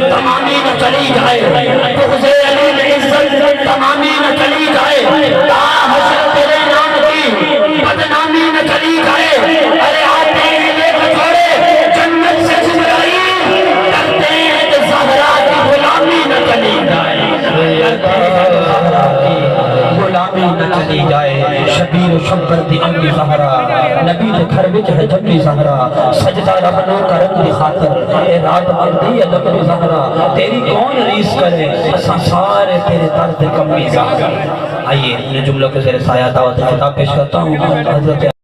تمامی نہ چلی جائے، بغض علی میں عزت تمامی نہ چلی جائے، تا حشر تیرے نام کی بدنامی نہ چلی جائے۔ ارے آتے ہیں یہ کچھوڑے جنت سے جبرائیل، ڈرتے ہیں کہ زہرا کی غلامی نہ چلی جائے، زہرا کی غلامی نہ چلی جائے۔ شبیر و شبر دی امی زہرا، نبی دے گھر وچ ہے جمی زہرا، سجدہ رب نو کرن دی خاطر اے رات مردی ادب دی زہرا، تیری کون ریس کرے اساں سارے تیرے در دے کمی زہرا۔ آئیے ان جملوں کے زیر سایہ دعوت خطاب پیش کرتا ہوں حضرت